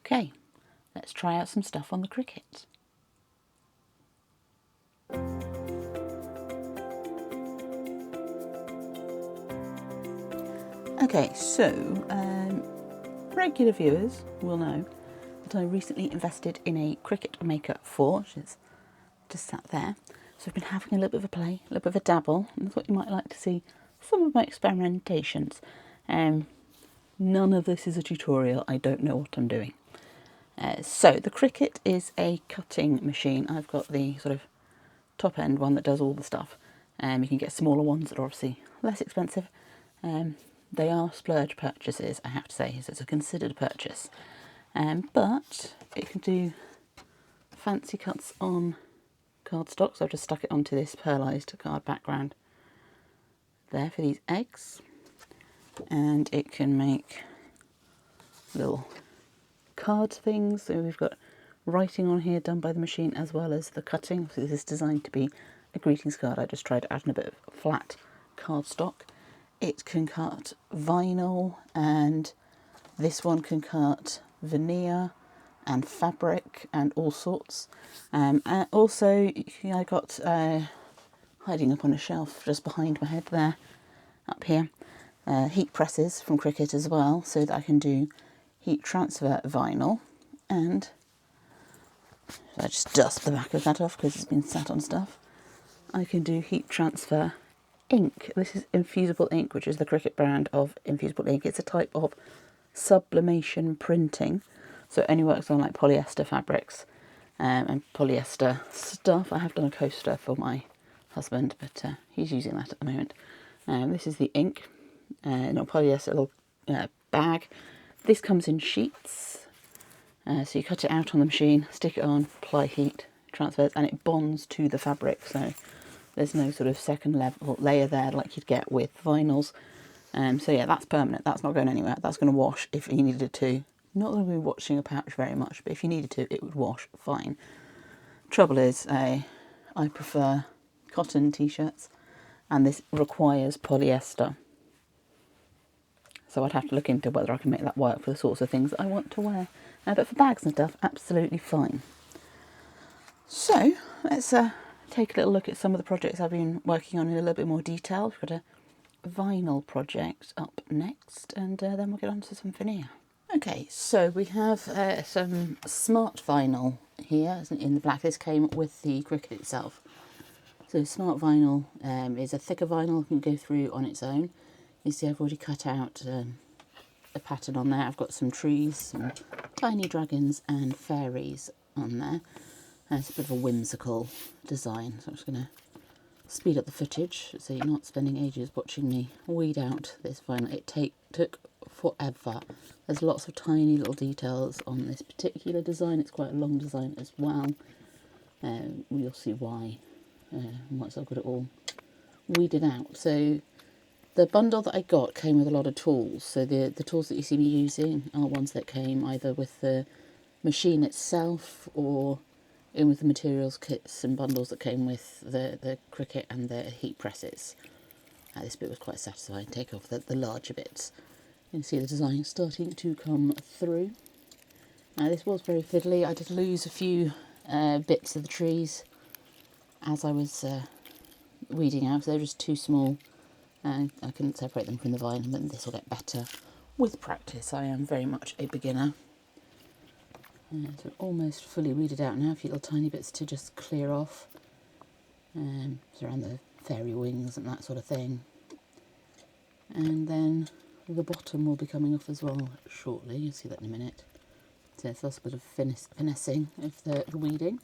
Okay, let's try out some stuff on the Cricut. Okay, so regular viewers will know that I recently invested in a Cricut Maker 4, which is just sat there. So I've been having a little bit of a play, a little bit of a dabble, and I thought you might like to see some of my experimentations. None of this is a tutorial, I don't know what I'm doing. So the Cricut is a cutting machine. I've got the sort of top end one that does all the stuff. You can get smaller ones that are obviously less expensive. They are splurge purchases, I have to say, so it's a considered purchase. But it can do fancy cuts on cardstock, so I've just stuck it onto this pearlised card background there for these eggs. And it can make little card things. So we've got writing on here done by the machine as well as the cutting. So this is designed to be a greetings card. I just tried to add in a bit of flat cardstock. It can cut vinyl, and this one can cut veneer and fabric and all sorts. And also I got hiding up on a shelf just behind my head there, up here, heat presses from Cricut as well, so that I can do heat transfer vinyl. And I just dust the back of that off because it's been sat on stuff. I can do heat transfer ink. This is infusible ink, which is the Cricut brand of infusible ink. It's a type of sublimation printing, so it only works on like polyester fabrics and polyester stuff. I have done a coaster for my husband, but he's using that at the moment. This is the ink, not polyester, little bag. This comes in sheets, so you cut it out on the machine, stick it on, apply heat, transfers, and it bonds to the fabric, so there's no sort of second level layer there like you'd get with vinyls. So yeah, that's permanent. That's not going anywhere. That's going to wash if you needed it to. Not going to be washing a pouch very much, but if you needed to, it would wash fine. Trouble is, I prefer cotton t-shirts, and this requires polyester. So I'd have to look into whether I can make that work for the sorts of things that I want to wear. But for bags and stuff, absolutely fine. So let's take a little look at some of the projects I've been working on in a little bit more detail. We've got a vinyl project up next, and then we'll get on to some veneer. Okay, so we have some smart vinyl here in the black. This came with the Cricut itself. So smart vinyl is a thicker vinyl, it can go through on its own. You see I've already cut out a pattern on there. I've got some trees, some tiny dragons and fairies on there. It's a bit of a whimsical design, so I'm just going to speed up the footage so you're not spending ages watching me weed out this vinyl. It took forever. There's lots of tiny little details on this particular design. It's quite a long design as well. You'll see why once I've got it all weeded out. So the bundle that I got came with a lot of tools. So the tools that you see me using are ones that came either with the machine itself or in with the materials kits and bundles that came with the Cricut and the heat presses. This bit was quite satisfying. Take off the larger bits. You can see the design starting to come through. Now this was very fiddly. I did lose a few bits of the trees as I was weeding out. They're just too small. I couldn't separate them from the vine, but this will get better with practice. I am very much a beginner. So almost fully weeded out now, a few little tiny bits to just clear off. So around the fairy wings and that sort of thing. And then the bottom will be coming off as well shortly, you'll see that in a minute. So it's a bit of finessing of the weeding.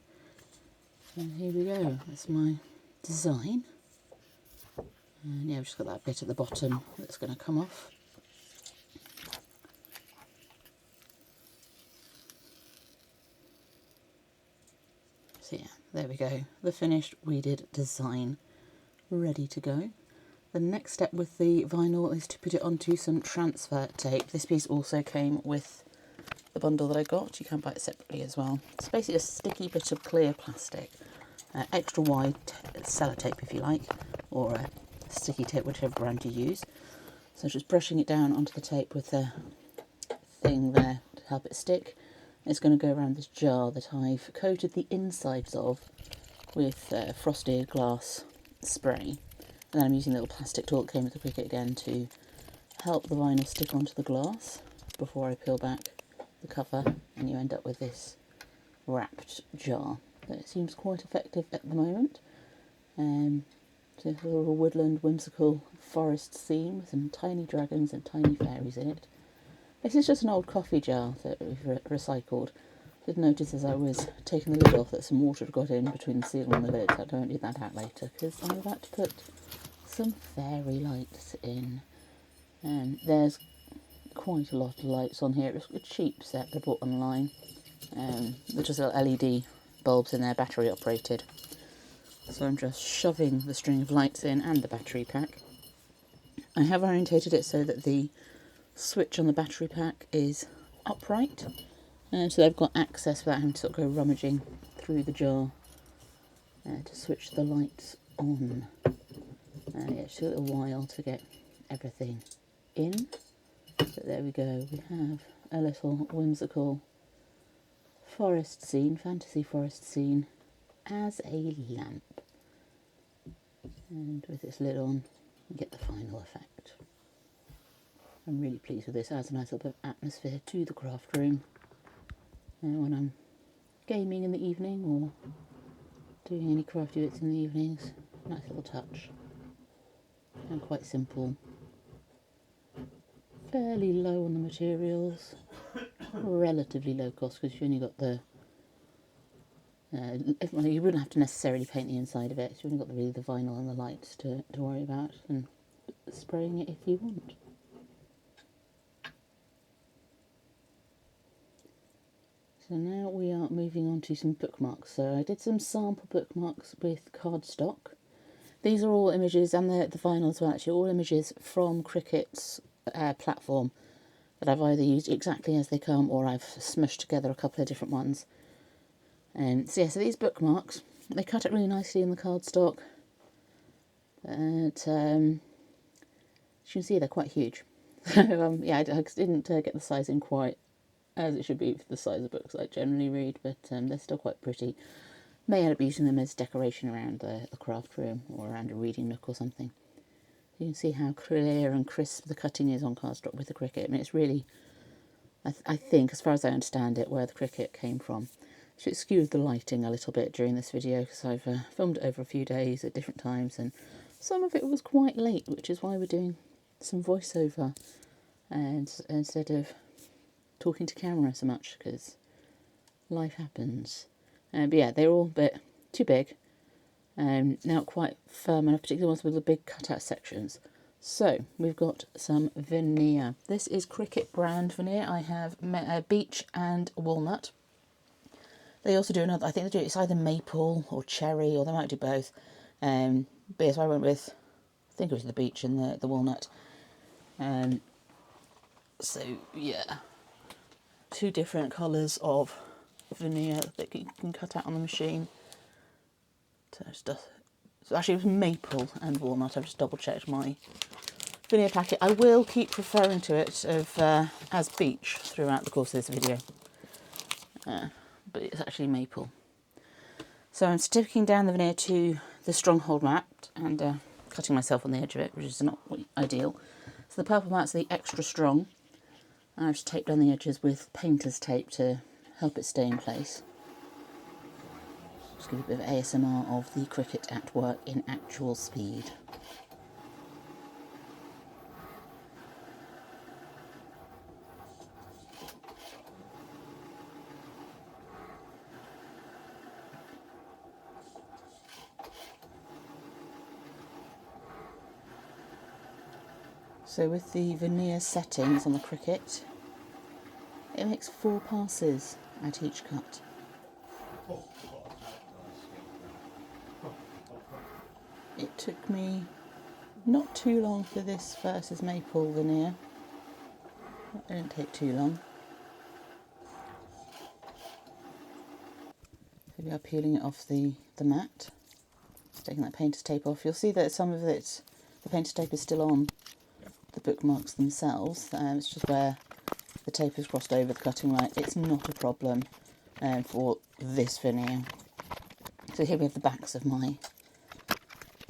And here we go, that's my design. And yeah, I've just got that bit at the bottom that's going to come off. So yeah, there we go, the finished weeded design ready to go. The next step with the vinyl is to put it onto some transfer tape. This piece also came with the bundle that I got. You can buy it separately as well. It's basically a sticky bit of clear plastic, extra wide sellotape if you like, or a sticky tape, whichever brand you use. So just brushing it down onto the tape with the thing there to help it stick. It's going to go around this jar that I've coated the insides of with frosted glass spray. And then I'm using a little plastic tool that came with the Cricut again to help the vinyl stick onto the glass before I peel back the cover, and you end up with this wrapped jar. So it seems quite effective at the moment. So a little woodland whimsical forest scene with some tiny dragons and tiny fairies in it. This is just an old coffee jar that we've recycled. Did notice as I was taking the lid off that some water had got in between the seal and the lid, so I don't need that out later because I'm about to put some fairy lights in. There's quite a lot of lights on here. It was a cheap set I bought online. There's just little LED bulbs in there, battery operated. So I'm just shoving the string of lights in and the battery pack. I have orientated it so that the switch on the battery pack is upright, so they've got access without having to sort of go rummaging through the jar to switch the lights on. Yeah, it took a little while to get everything in, but there we go. We have a little whimsical forest scene, fantasy forest scene, as a lamp. And with its lid on, you get the final effect. I'm really pleased with this. It adds a nice little bit of atmosphere to the craft room. When I'm gaming in the evening or doing any crafty bits in the evenings, nice little touch. And quite simple. Fairly low on the materials. Relatively low cost because you've only got the you wouldn't have to necessarily paint the inside of it. You've only got the vinyl and the lights to worry about, and spraying it if you want. So now we are moving on to some bookmarks. So I did some sample bookmarks with cardstock. These are all images, and the vinyl as well, actually, all images from Cricut's platform that I've either used exactly as they come or I've smushed together a couple of different ones. So these bookmarks, they cut it really nicely in the cardstock, and as you can see, they're quite huge. So yeah, I didn't get the sizing quite as it should be for the size of books I generally read, but they're still quite pretty. May end up using them as decoration around the craft room or around a reading nook or something. You can see how clear and crisp the cutting is on cardstock with the Cricut. I mean, it's really, I think, as far as I understand it, where the Cricut came from. So it skewed the lighting a little bit during this video because I've filmed it over a few days at different times, and some of it was quite late, which is why we're doing some voiceover and instead of talking to camera so much, because life happens. But yeah, they're all a bit too big, now quite firm, and particularly ones with the big cutout sections. So we've got some veneer. This is Cricut brand veneer. I have beech and walnut. They also do another, I think they do, it's either maple or cherry, or they might do both. But yes, I went with, I think it was the beech and the walnut. So yeah, two different colours of veneer that you can cut out on the machine. So actually it was maple and walnut. I've just double checked my veneer packet. I will keep referring to it as beech throughout the course of this video. But it's actually maple. So I'm sticking down the veneer to the stronghold mat and cutting myself on the edge of it, which is not ideal. So the purple mat's the extra strong. And I've just taped down the edges with painter's tape to help it stay in place. Just give you a bit of ASMR of the Cricut at work in actual speed. So with the veneer settings on the Cricut, it makes 4 passes at each cut. It took me not too long for this versus maple veneer. It didn't take too long. So we are peeling it off the mat, taking that painter's tape off. You'll see that some of it, the painter's tape is still on the bookmarks themselves. It's just where the tape has crossed over the cutting line, it's not a problem for this veneer. So here we have the backs of my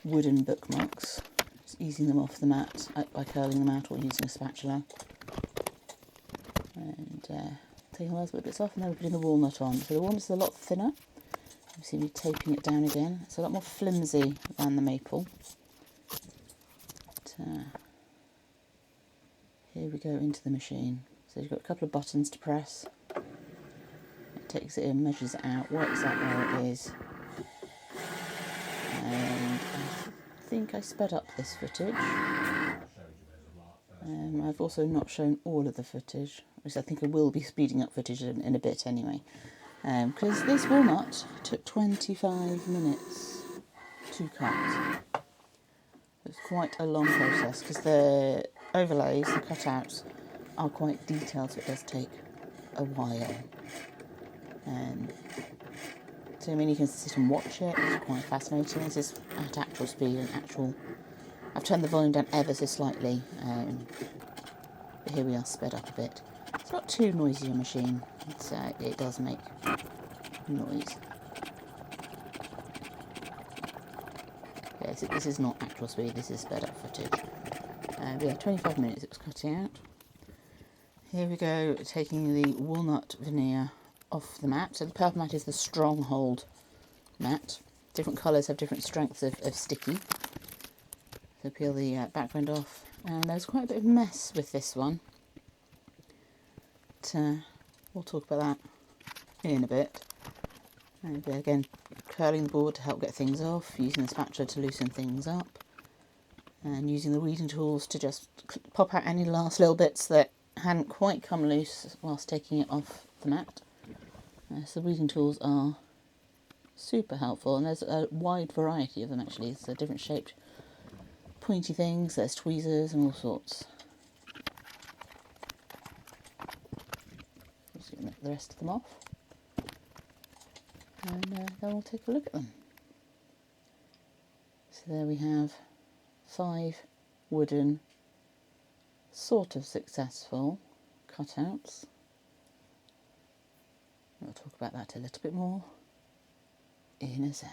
wooden bookmarks. Just easing them off the mat by curling them out or using a spatula. And taking the last bits off, and then we're putting the walnut on. So the walnut's a lot thinner. You see me taping it down again. It's a lot more flimsy than the maple. But, here we go into the machine. So you've got a couple of buttons to press. It takes it in, measures it out, works out where it is. And I think I sped up this footage. I've also not shown all of the footage, which I think I will be speeding up footage in a bit anyway. Because this walnut took 25 minutes to cut. It's quite a long process because the overlays, the cutouts, are quite detailed, so it does take a while. So I mean, you can sit and watch it, it's quite fascinating. This is at actual speed and actual... I've turned the volume down ever so slightly, but here we are sped up a bit. It's not too noisy a machine, it does make noise. Yeah, this is not actual speed, this is sped up footage. But yeah, 25 minutes it was cutting out. Here we go, taking the walnut veneer off the mat. So the purple mat is the stronghold mat. Different colours have different strengths of sticky. So peel the background off. And there's quite a bit of mess with this one. But, we'll talk about that in a bit. And again, curling the board to help get things off, using the spatula to loosen things up, and using the weeding tools to just pop out any last little bits that hadn't quite come loose whilst taking it off the mat. So the weeding tools are super helpful, and there's a wide variety of them actually. So different shaped pointy things, there's tweezers and all sorts. Just going to get the rest of them off, and then we'll take a look at them. So there we have 5 wooden, sort of successful cutouts. We'll talk about that a little bit more in a sec.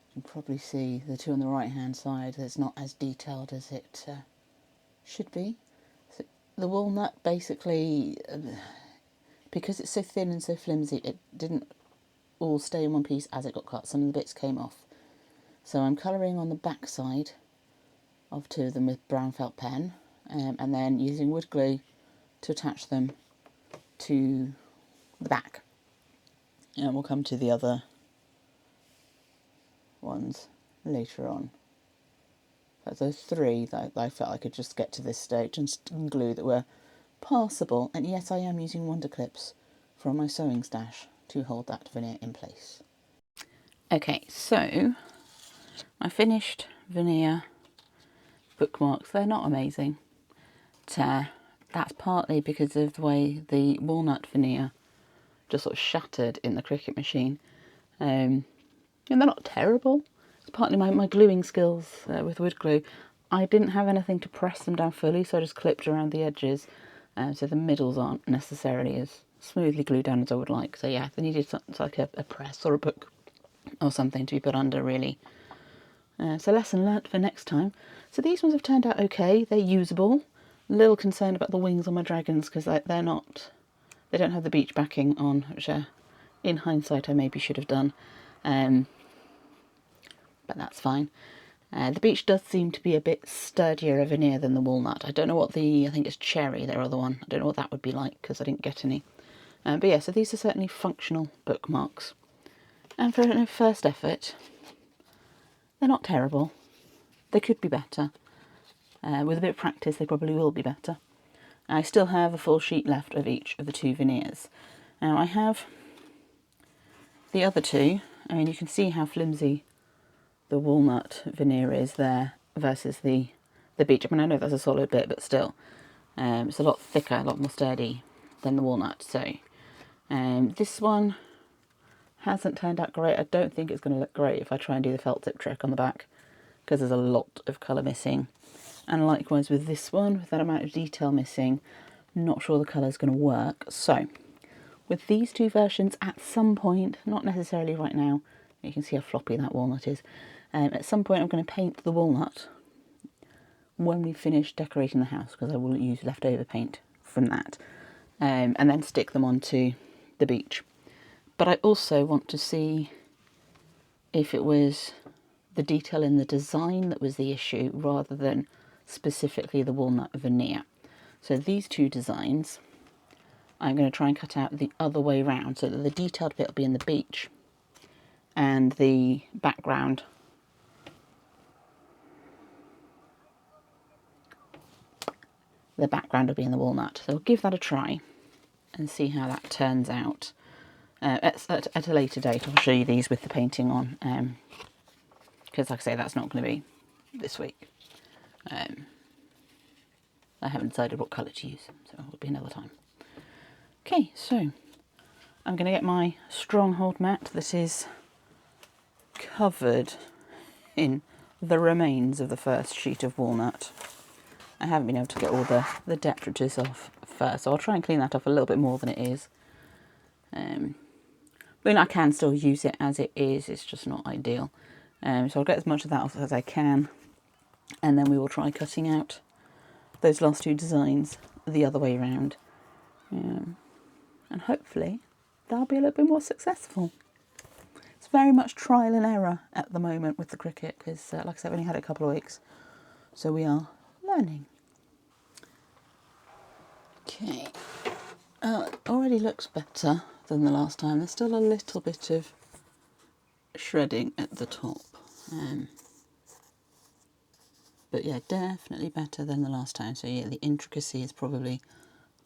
You can probably see the two on the right hand side, it's not as detailed as it should be. So the walnut basically, because it's so thin and so flimsy, it didn't all stay in one piece as it got cut. Some of the bits came off. So I'm colouring on the back side of 2 of them with brown felt pen, and then using wood glue to attach them to the back. And we'll come to the other ones later on. But those 3 that I felt I could just get to this stage and glue that were passable. And yes, I am using wonder clips from my sewing stash to hold that veneer in place. Okay, so my finished veneer bookmarks, they're not amazing. That's partly because of the way the walnut veneer just sort of shattered in the Cricut machine. And they're not terrible. It's partly my gluing skills with wood glue. I didn't have anything to press them down fully, so I just clipped around the edges, so the middles aren't necessarily as smoothly glued down as I would like. So yeah, they needed something like a press or a book or something to be put under, really. So lesson learnt for next time. So these ones have turned out okay, they're usable. A little concerned about the wings on my dragons because they don't have the beech backing on, which in hindsight I maybe should have done. But that's fine. The beech does seem to be a bit sturdier a veneer than the walnut. I don't know what I think it's cherry, their other one. I don't know what that would be like because I didn't get any. But yeah, so these are certainly functional bookmarks. And for a first effort, they're not terrible. They could be better. With a bit of practice, they probably will be better. I still have a full sheet left of each of the 2 veneers. Now I have the other 2. I mean, you can see how flimsy the walnut veneer is there versus the beech. I mean, I know that's a solid bit, but still, it's a lot thicker, a lot more sturdy than the walnut. So this one hasn't turned out great. I don't think it's going to look great if I try and do the felt tip trick on the back because there's a lot of colour missing. And likewise with this one, with that amount of detail missing, not sure the colour's going to work. So with these two versions, at some point, not necessarily right now, you can see how floppy that walnut is, at some point I'm going to paint the walnut when we finish decorating the house, because I will use leftover paint from that, and then stick them onto the beach. But I also want to see if it was the detail in the design that was the issue rather than specifically the walnut veneer. So these two designs I'm going to try and cut out the other way round so that the detailed bit will be in the beach and the background will be in the walnut. So I'll give that a try and see how that turns out. At a later date I'll show you these with the painting on, because like I say, that's not going to be this week. I haven't decided what colour to use, so it'll be another time. Okay, so I'm going to get my stronghold mat that is covered in the remains of the first sheet of walnut. I haven't been able to get all the detritus off first, so I'll try and clean that off a little bit more than it is. But I can still use it as it is, it's just not ideal. So I'll get as much of that off as I can, and then we will try cutting out those last two designs the other way around. And hopefully they'll be a little bit more successful. It's very much trial and error at the moment with the Cricut, because like I said, I've only had it a couple of weeks, so we are learning. Okay, it already looks better than the last time. There's still a little bit of shredding at the top, but yeah, definitely better than the last time. So yeah, the intricacy is probably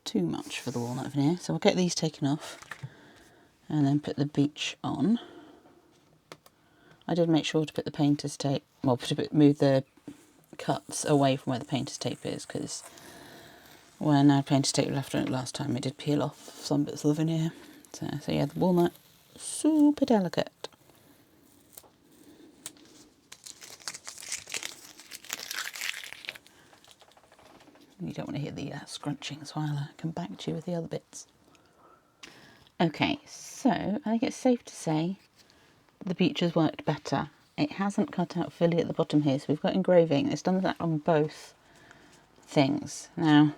too much for the walnut veneer, so we'll get these taken off and then put the beach on. I did make sure to put the painter's tape, well, move the cuts away from where the painter's tape is, because when I had painter's tape left on it last time, it did peel off some bits of the veneer. So yeah, the walnut, super delicate. You don't want to hear the scrunching, so I'll come back to you with the other bits. Okay, so I think it's safe to say the beach has worked better. It hasn't cut out fully at the bottom here, so we've got engraving. It's done that on both things. Now,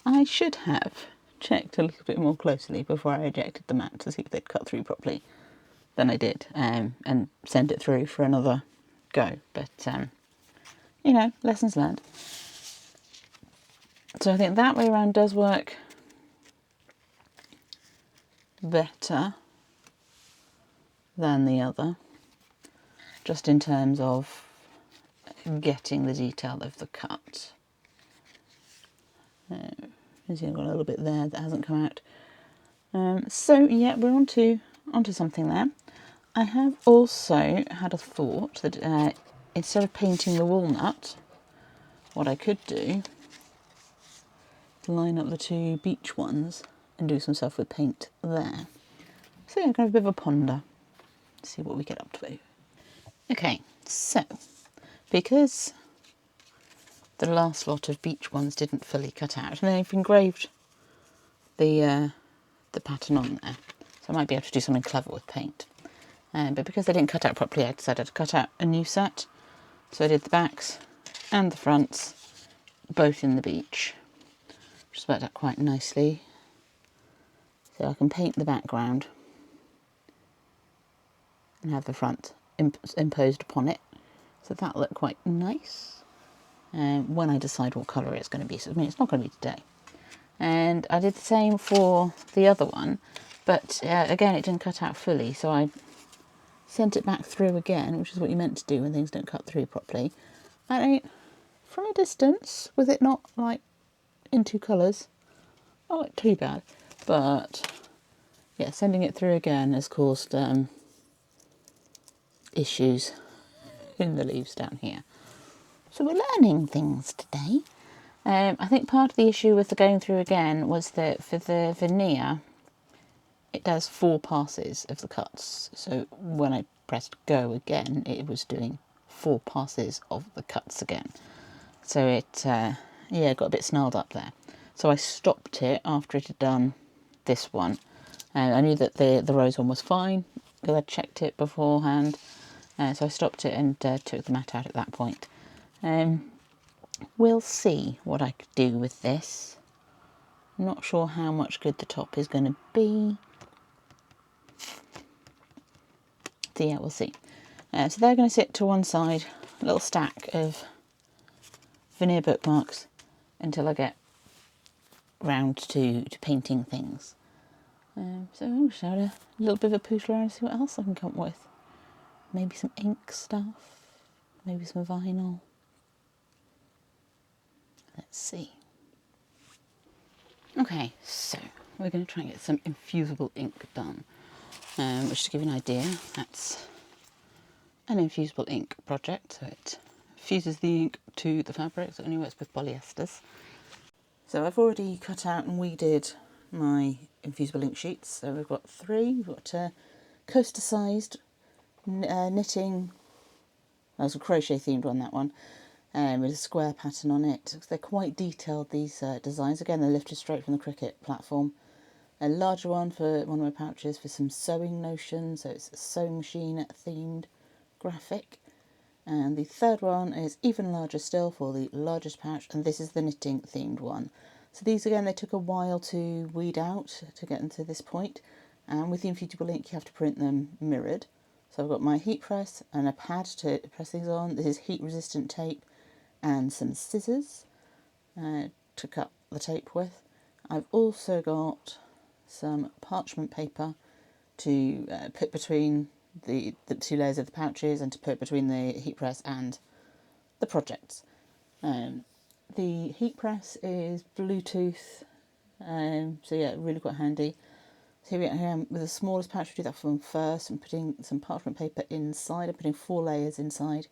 I should have checked a little bit more closely before I ejected the mat to see if they'd cut through properly than I did, and send it through for another go. But, you know, lessons learned. So I think that way around does work better than the other, just in terms of getting the detail of the cut. As you know, I've got a little bit there that hasn't come out. So yeah, we're onto something there. I have also had a thought that instead of painting the walnut, what I could do, line up the two beach ones and do some stuff with paint there. So yeah, kind of a bit of a ponder. See what we get up to. Okay, so because the last lot of beach ones didn't fully cut out, and they've engraved the pattern on there, so I might be able to do something clever with paint. But because they didn't cut out properly, I decided to cut out a new set. So I did the backs and the fronts, both in the beach, which has worked out quite nicely. So I can paint the background and have the front imposed upon it. So that'll look quite nice when I decide what colour it's going to be. So I mean, it's not going to be today. And I did the same for the other one, but again, it didn't cut out fully, so I sent it back through again, which is what you're meant to do when things don't cut through properly. And from a distance, with it not like in two colours, not like too bad, but yeah, sending it through again has caused issues in the leaves down here. So we're learning things today. I think part of the issue with the going through again was that for the veneer, it does 4 passes of the cuts. So when I pressed go again, it was doing 4 passes of the cuts again. So it, yeah, got a bit snarled up there. So I stopped it after it had done this one. And I knew that the rose one was fine because I checked it beforehand. So I stopped it and took the mat out at that point. We'll see what I could do with this. Not sure how much good the top is going to be. So yeah, we'll see. So they're going to sit to one side, a little stack of veneer bookmarks until I get round to painting things. So I'll just have a little bit of a poodle around and see what else I can come up with. Maybe some ink stuff, maybe some vinyl. Let's see. Okay, so we're going to try and get some infusible ink done. Which, to give you an idea, that's an infusible ink project. So it fuses the ink to the fabric, so it only works with polyesters. So I've already cut out and weeded my infusible ink sheets. So we've got 3. We've got coaster-sized knitting. There's a crochet themed one, that one, with a square pattern on it. They're quite detailed, these designs. Again, they're lifted straight from the Cricut platform. A larger one for one of my pouches for some sewing notions, so it's a sewing machine themed graphic. And the third one is even larger still for the largest pouch, and this is the knitting themed one. So these, again, they took a while to weed out to get them to this point. And with the infusible ink, you have to print them mirrored. So I've got my heat press and a pad to press these on. This is heat resistant tape and some scissors to cut the tape with. I've also got some parchment paper to put between the 2 layers of the pouches and to put between the heat press and the projects. The heat press is Bluetooth, so yeah, really quite handy. So here I am with the smallest pouch. We do that one first. I'm putting some parchment paper inside. I'm putting 4 layers inside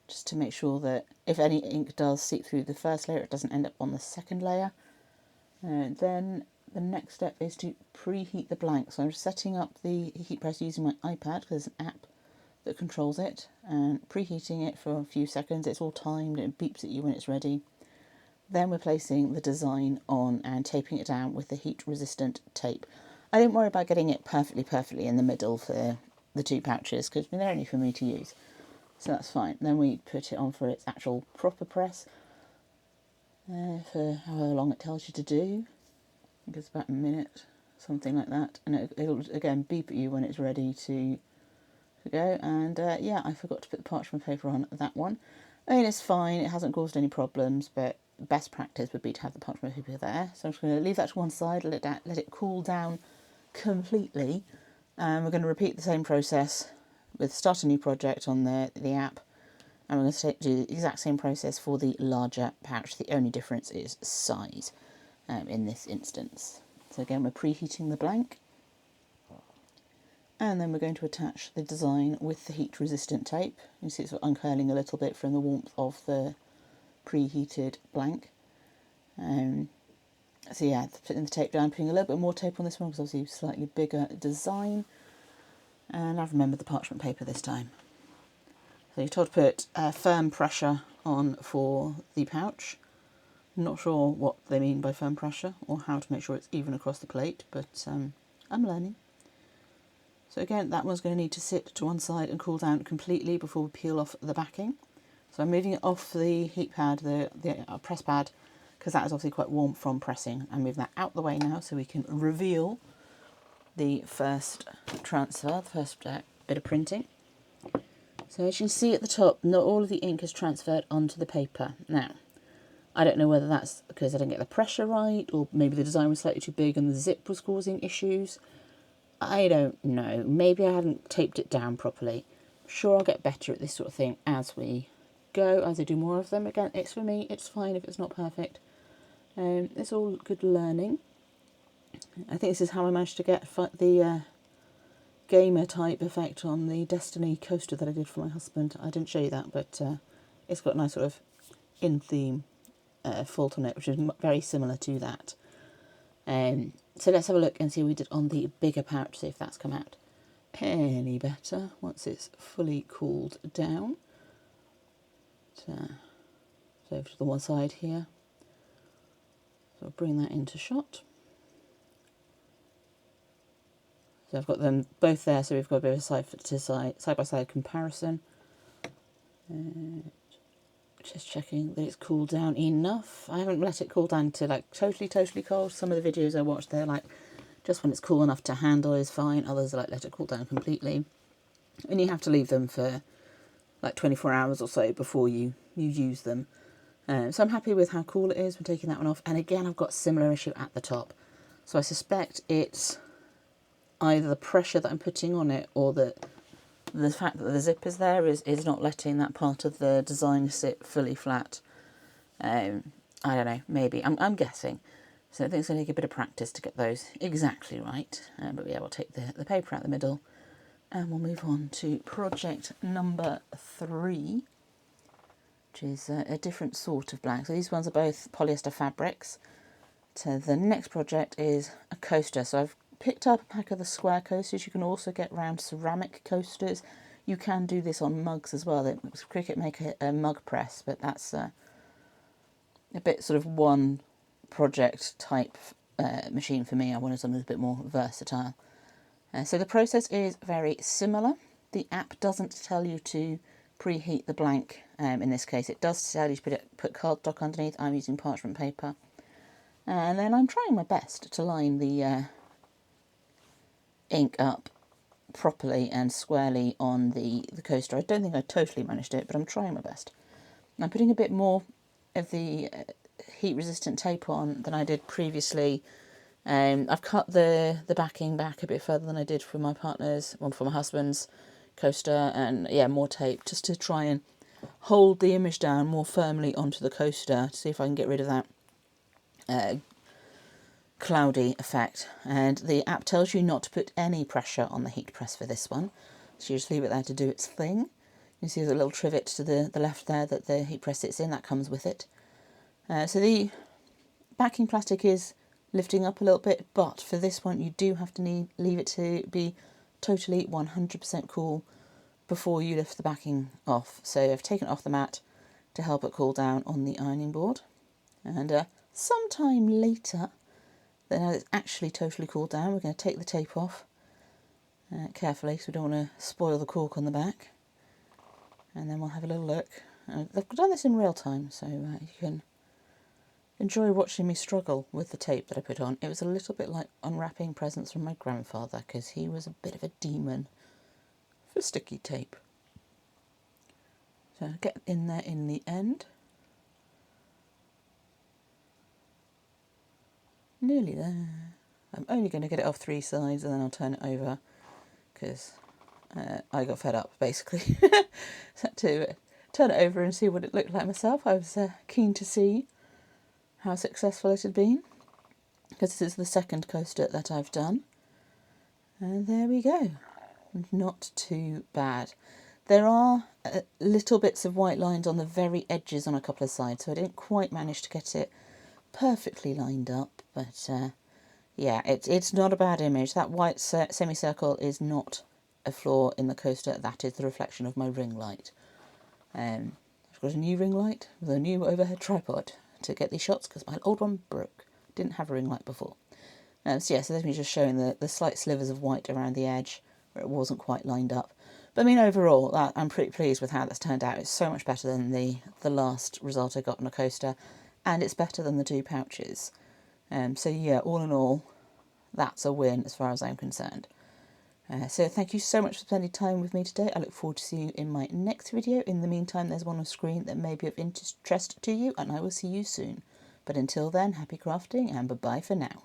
just to make sure that if any ink does seep through the first layer, it doesn't end up on the second layer. And then the next step is to preheat the blank. So I'm setting up the heat press using my iPad because there's an app that controls it, and preheating it for a few seconds. It's all timed, it beeps at you when it's ready. Then we're placing the design on and taping it down with the heat resistant tape. I didn't worry about getting it perfectly in the middle for the 2 pouches because they're only for me to use, so that's fine. Then we put it on for its actual proper press for however long it tells you to do. I think it's about a minute, something like that, and it'll again beep at you when it's ready to go. And yeah, I forgot to put the parchment paper on that one. I mean, it's fine, it hasn't caused any problems, but best practice would be to have the parchment paper there. So I'm just going to leave that to one side, let it cool down completely, and we're going to repeat the same process with start a new project on the app, and we're going to do the exact same process for the larger pouch. The only difference is size in this instance. So again, we're preheating the blank, and then we're going to attach the design with the heat resistant tape. You see it's sort of uncurling a little bit from the warmth of the preheated blank. So yeah, putting the tape down, putting a little bit more tape on this one because obviously slightly bigger design. And I've remembered the parchment paper this time. So you're told to put firm pressure on for the pouch. I'm not sure what they mean by firm pressure or how to make sure it's even across the plate, but I'm learning. So again, that one's going to need to sit to one side and cool down completely before we peel off the backing. So I'm moving it off the heat pad, the press pad, because that is obviously quite warm from pressing. I'm moving that out the way now so we can reveal the first transfer, the first bit of printing. So as you can see at the top, not all of the ink is transferred onto the paper. Now, I don't know whether that's because I didn't get the pressure right, or maybe the design was slightly too big and the zip was causing issues. I don't know. Maybe I hadn't taped it down properly. I'm sure I'll get better at this sort of thing as we go, as I do more of them. Again, it's for me, it's fine if it's not perfect. It's all good learning. I think this is how I managed to get the gamer type effect on the Destiny coaster that I did for my husband. I didn't show you that, but it's got a nice sort of in-theme fault on it, which is very similar to that. So let's have a look and see what we did on the bigger pouch, see if that's come out any better once it's fully cooled down. So over to the one side here. So I'll bring that into shot. So I've got them both there, so we've got a bit of a side by side comparison. Just checking that it's cooled down enough. I haven't let it cool down to like totally cold. Some of the videos I watched, they're like just when it's cool enough to handle is fine. Others are like let it cool down completely. And you have to leave them for like 24 hours or so before you use them. So I'm happy with how cool it is. We're taking that one off. And again, I've got a similar issue at the top. So I suspect it's either the pressure that I'm putting on it or the fact that the zip is there is not letting that part of the design sit fully flat. I don't know, maybe. I'm guessing. So I think it's going to take a bit of practice to get those exactly right. But yeah, we'll take the paper out the middle and we'll move on to project number 3, which is a different sort of blank. So these ones are both polyester fabrics. So the next project is a coaster. So I've picked up a pack of the square coasters. You can also get round ceramic coasters. You can do this on mugs as well. Cricut Maker a mug press, but that's a bit sort of one project type machine for me. I wanted something a bit more versatile. So the process is very similar. The app doesn't tell you to preheat the blank. In this case, it does tell you to put cardstock underneath. I'm using parchment paper. And then I'm trying my best to line the ink up properly and squarely on the coaster. I don't think I totally managed it, but I'm trying my best. I'm putting a bit more of the heat resistant tape on than I did previously. I've cut the backing back a bit further than I did for my partner's, well, for my husband's coaster, and yeah, more tape just to try and hold the image down more firmly onto the coaster to see if I can get rid of that cloudy effect. And the app tells you not to put any pressure on the heat press for this one, so you just leave it there to do its thing. You see the little trivet to the left there that the heat press sits in, that comes with it. So the backing plastic is lifting up a little bit, but for this one you do have to leave it to be totally 100% cool before you lift the backing off. So I've taken it off the mat to help it cool down on the ironing board, and sometime later, then it's actually totally cooled down, we're going to take the tape off carefully so we don't want to spoil the cork on the back, and then we'll have a little look. I've done this in real time, so you can enjoy watching me struggle with the tape that I put on. It was a little bit like unwrapping presents from my grandfather, because he was a bit of a demon for sticky tape. So I'll get in there in the end. Nearly there. I'm only going to get it off 3 sides and then I'll turn it over, because I got fed up, basically. So to turn it over and see what it looked like myself. I was keen to see how successful it had been, because this is the second coaster that I've done. And there we go. Not too bad. There are little bits of white lines on the very edges on a couple of sides, so I didn't quite manage to get it perfectly lined up, but yeah, it's not a bad image. That white semicircle is not a flaw in the coaster. That is the reflection of my ring light. I've got a new ring light with a new overhead tripod to get these shots, because my old one broke. Didn't have a ring light before. So yeah, so there's me just showing the slight slivers of white around the edge where it wasn't quite lined up. But I mean, overall, I'm pretty pleased with how that's turned out. It's so much better than the last result I got on a coaster, and it's better than the 2 pouches. So yeah, all in all, that's a win as far as I'm concerned. So thank you so much for spending time with me today. I look forward to seeing you in my next video. In the meantime, there's one on screen that may be of interest to you, and I will see you soon. But until then, happy crafting and bye-bye for now.